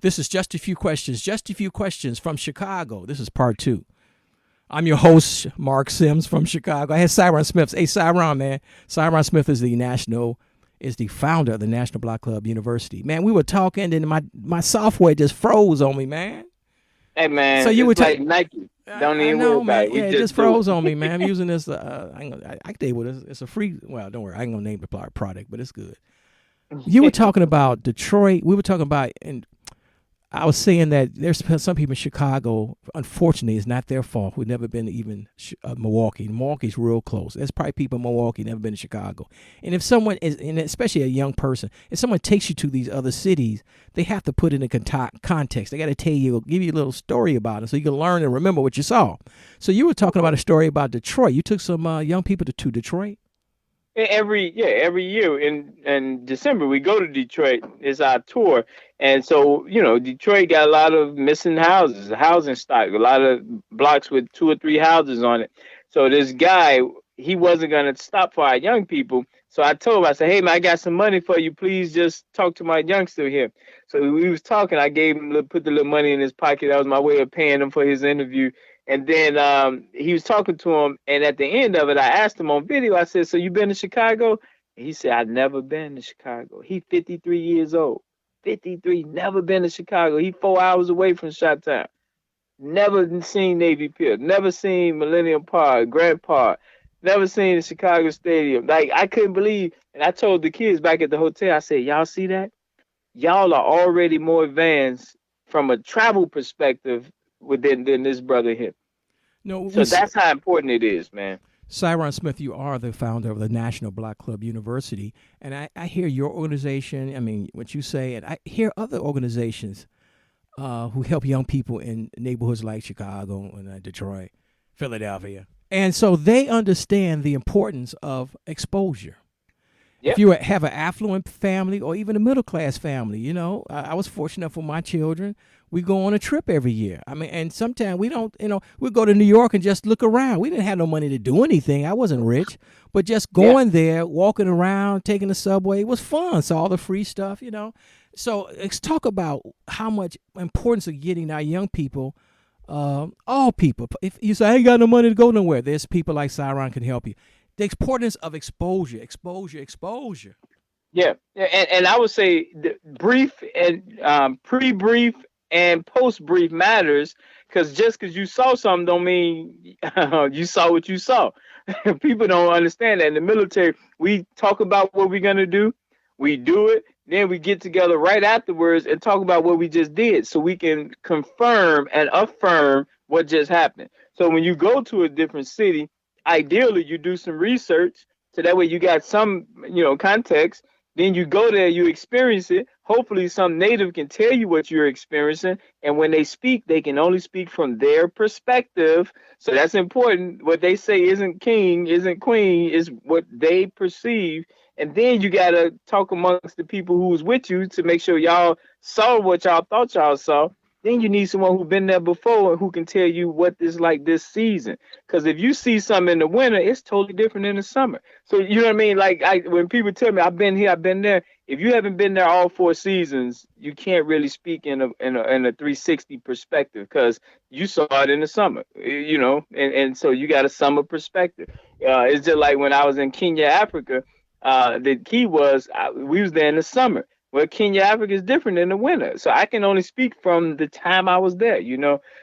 This is Just a Few Questions. Just a Few Questions from Chicago. This is part 2. I'm your host, Marc Sims from Chicago. I had Syron Smith. Hey, Syron, man. Syron Smith is the founder of the National Block Club University. Man, we were talking, and my software just froze on me, man. Hey, man, So you it's were like Nike. Don't I even know, worry about man. it. We Yeah, it just just do froze it. on me, man. I'm using this. I can tell you what it's a free. Well, don't worry. I ain't gonna name the product, but it's good. You were talking about Detroit. We were talking about, and I was saying that there's some people in Chicago, unfortunately, it's not their fault, who've never been to even Milwaukee. Milwaukee's real close. There's probably people in Milwaukee never been to Chicago. And if someone is, and especially a young person, if someone takes you to these other cities, they have to put it in context. They got to tell you, give you a little story about it so you can learn and remember what you saw. So you were talking about a story about Detroit. You took some young people to Detroit? Every year in December we go to Detroit. It's our tour, and so Detroit got a lot of missing houses, housing stock, a lot of blocks with 2 or 3 houses on it. So this guy, he wasn't gonna stop for our young people. So I told him, I said, "Hey man, I got some money for you. Please just talk to my youngster here." So we was talking. I gave him put the little money in his pocket. That was my way of paying him for his interview. And then he was talking to him, and at the end of it, I asked him on video. I said, "So you been to Chicago?" And he said, "I've never been to Chicago." He 53 years old. 53, never been to Chicago. He 4 hours away from Chi-Town. Never seen Navy Pier. Never seen Millennium Park, Grant Park. Never seen the Chicago Stadium. Like, I couldn't believe. And I told the kids back at the hotel, I said, "Y'all see that? Y'all are already more advanced from a travel perspective than this brother here." No, So that's how important it is, man. Syron Smith, you are the founder of the National Block Club University, and I hear your organization. I mean, what you say, and I hear other organizations who help young people in neighborhoods like Chicago and Detroit, Philadelphia, and so they understand the importance of exposure. If Yep. you have an affluent family or even a middle class family, I was fortunate for my children. We go on a trip every year. I mean, and sometimes we don't, we go to New York and just look around. We didn't have no money to do anything. I wasn't rich, but just Yeah. going there, walking around, taking the subway, it was fun. So all the free stuff. So let's talk about how much importance of getting our young people, all people. If you say, "I ain't got no money to go nowhere," there's people like Syron can help you. The importance of exposure, exposure, exposure. Yeah. And I would say the brief and pre-brief and post-brief matters, because just because you saw something don't mean you saw what you saw. People don't understand that. In the military, we talk about what we're going to do, we do it, then we get together right afterwards and talk about what we just did so we can confirm and affirm what just happened. So when you go to a different city, ideally you do some research so that way you got some context. Then you go there, you experience it. Hopefully some native can tell you what you're experiencing, and when they speak, they can only speak from their perspective. So that's important. What they say isn't king, isn't queen, is what they perceive. And then you got to talk amongst the people who was with you to make sure y'all saw what y'all thought y'all saw. Then you need someone who's been there before and who can tell you what it's like this season. Because if you see something in the winter, it's totally different in the summer. So you know what I mean? Like, when people tell me I've been here, I've been there. If you haven't been there all 4 seasons, you can't really speak in a 360 perspective, because you saw it in the summer, and so you got a summer perspective. It's just like when I was in Kenya, Africa. The key was we was there in the summer. Well, Kenya, Africa is different in the winter. So I can only speak from the time I was there.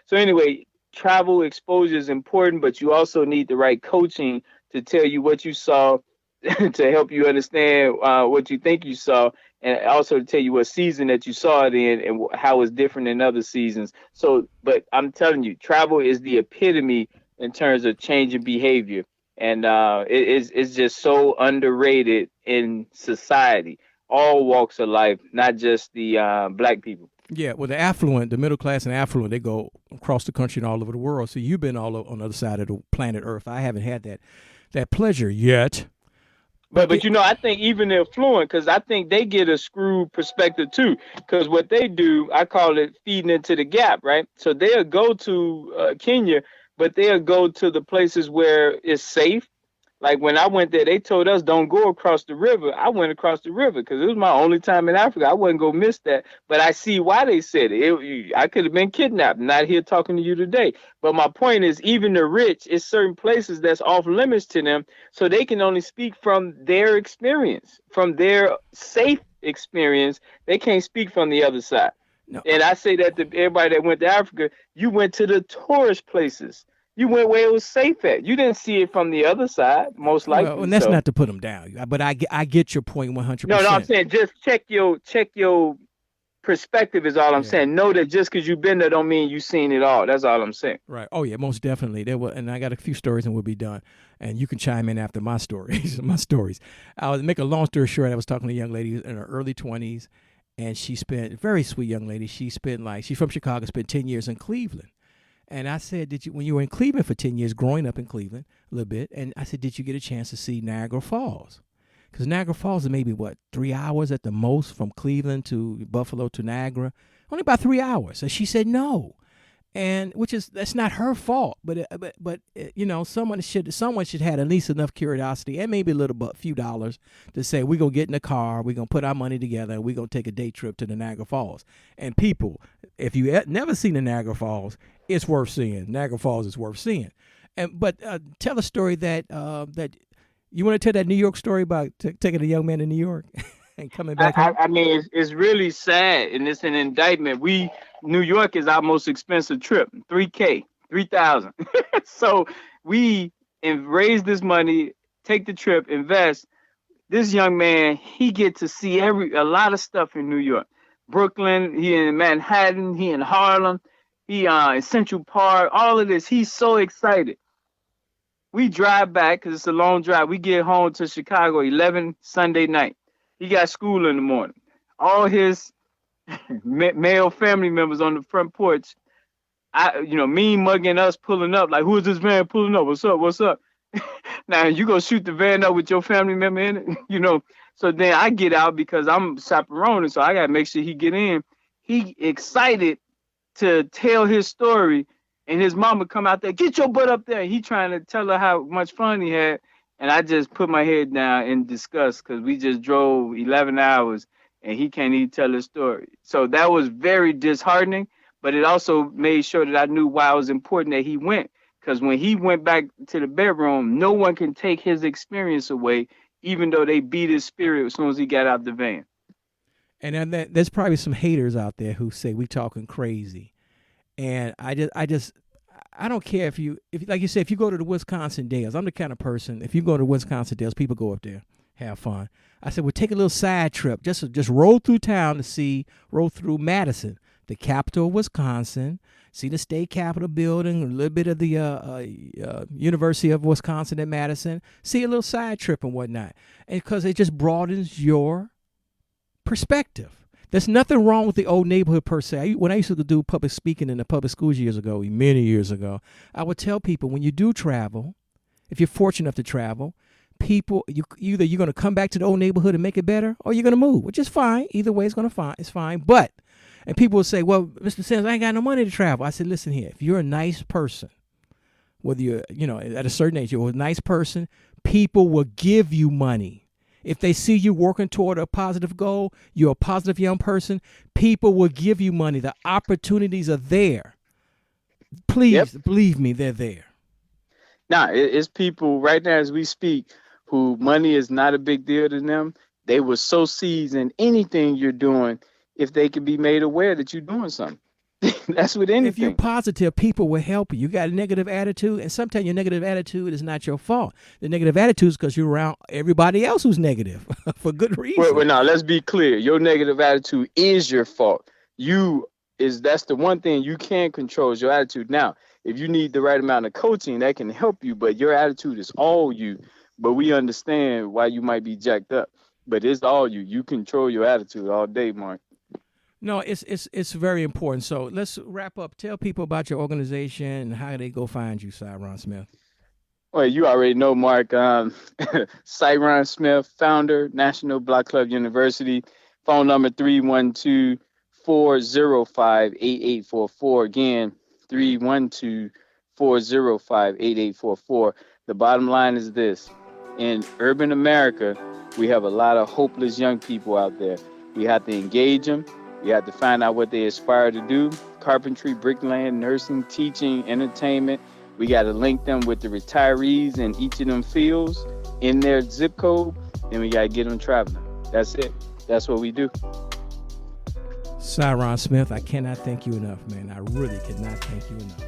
So anyway, travel exposure is important, but you also need the right coaching to tell you what you saw, to help you understand what you think you saw, and also to tell you what season that you saw it in and how it's different in other seasons. So, but I'm telling you, travel is the epitome in terms of changing behavior. And it's just so underrated in society, all walks of life, not just the black people. Yeah, well, the affluent, the middle class and affluent, they go across the country and all over the world. So you've been all on the other side of the planet Earth. I haven't had that pleasure yet. But I think even the affluent, because I think they get a screwed perspective too. Because what they do, I call it feeding into the gap, right? So they'll go to Kenya, but they'll go to the places where it's safe. Like when I went there, they told us don't go across the river. I went across the river because it was my only time in Africa. I wasn't gonna miss that. But I see why they said it. I could have been kidnapped. Not here talking to you today. But my point is, even the rich, it's certain places that's off limits to them, so they can only speak from their experience, from their safe experience. They can't speak from the other side. No, And I say that to everybody that went to Africa, you went to the tourist places. You went where it was safe at. You didn't see it from the other side, most well, likely. and that's So not to put them down, but I get your point one hundred no, I'm percent. saying just check your perspective is all I'm Yeah. saying. Know that just because you've been there don't mean you've seen it all. That's all I'm saying. Right. Oh yeah, most definitely. There will, and I got a few stories, and we'll be done. And you can chime in after my stories. my stories. I was make a long story short. I was talking to a young lady in her early 20s, and she spent very sweet young lady. She spent she's from Chicago. Spent 10 years in Cleveland. And I said, did you when you were in Cleveland for 10 years, growing up in Cleveland a little bit? And I said, did you get a chance to see Niagara Falls? Because Niagara Falls is maybe what 3 hours at the most from Cleveland to Buffalo to Niagara. Only about 3 hours. And she said no. And which is that's not her fault, but someone should have at least enough curiosity and maybe a little but few dollars to say we're gonna get in the car, we're gonna put our money together, and we're gonna take a day trip to the Niagara Falls. And people, if you never seen the Niagara Falls, it's worth seeing. Niagara Falls is worth seeing. But tell a story that you want to tell that New York story about taking a young man to New York and coming back home. I mean, it's really sad, and it's an indictment. New York is our most expensive trip, 3K, 3,000. So we raise this money, take the trip, invest. This young man, he get to see a lot of stuff in New York, Brooklyn. He in Manhattan. He in Harlem. He in Central Park. All of this. He's so excited. We drive back because it's a long drive. We get home to Chicago 11 Sunday night. He got school in the morning. All his male family members on the front porch, mean mugging us, pulling up. Like, who is this van pulling up? What's up? What's up? Now, you go shoot the van up with your family member in it, So then I get out because I'm chaperoning, so I got to make sure he get in. He excited to tell his story, and his mama come out there, get your butt up there. He trying to tell her how much fun he had. And I just put my head down in disgust because we just drove 11 hours and he can't even tell his story. So that was very disheartening, but it also made sure that I knew why it was important that he went. Because when he went back to the bedroom, no one can take his experience away, even though they beat his spirit as soon as he got out the van. And then there's probably some haters out there who say we talking crazy. And I don't care if like you said, if you go to the Wisconsin Dells, I'm the kind of person, if you go to Wisconsin Dells, people go up there, have fun. I said, well, take a little side trip, just roll through town roll through Madison, the capital of Wisconsin, see the state capitol building, a little bit of the University of Wisconsin at Madison, see a little side trip and whatnot. And because it just broadens your perspective. There's nothing wrong with the old neighborhood per se. When I used to do public speaking in the public schools many years ago, I would tell people when you do travel, if you're fortunate enough to travel, people, you're going to come back to the old neighborhood and make it better, or you're going to move, which is fine. Either way, it's fine. And people will say, well, Mr. Sims, I ain't got no money to travel. I said, listen here, if you're a nice person, whether you're, at a certain age, you're a nice person, people will give you money. If they see you working toward a positive goal, you're a positive young person, people will give you money. The opportunities are there. Please believe me, they're there. Now, it's people right now as we speak who money is not a big deal to them. They will sow seeds in anything you're doing if they can be made aware that you're doing something. That's with anything. If you're positive, people will help you. You got a negative attitude, and sometimes your negative attitude is not your fault. The negative attitude is because you're around everybody else who's negative for good reason. Wait, now let's be clear. Your negative attitude is your fault. That's the one thing you can control is your attitude. Now, if you need the right amount of coaching, that can help you, but your attitude is all you. But we understand why you might be jacked up, but it's all you. You control your attitude all day, Mark. No, it's very important. So let's wrap up. Tell people about your organization and how they go find you, Syron Smith. Well, you already know, Mark. Syron Smith, founder, National Block Club University. Phone number 312-405-8844. Again, 312-405-8844. The bottom line is this. in urban America, we have a lot of hopeless young people out there. We have to engage them. We have to find out what they aspire to do. Carpentry, bricklaying, nursing, teaching, entertainment. We got to link them with the retirees in each of them fields in their zip code. Then we got to get them traveling. That's it. That's what we do. Syron Smith, I cannot thank you enough, man. I really cannot thank you enough.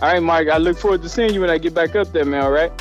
All right, Mark, I look forward to seeing you when I get back up there, man, all right?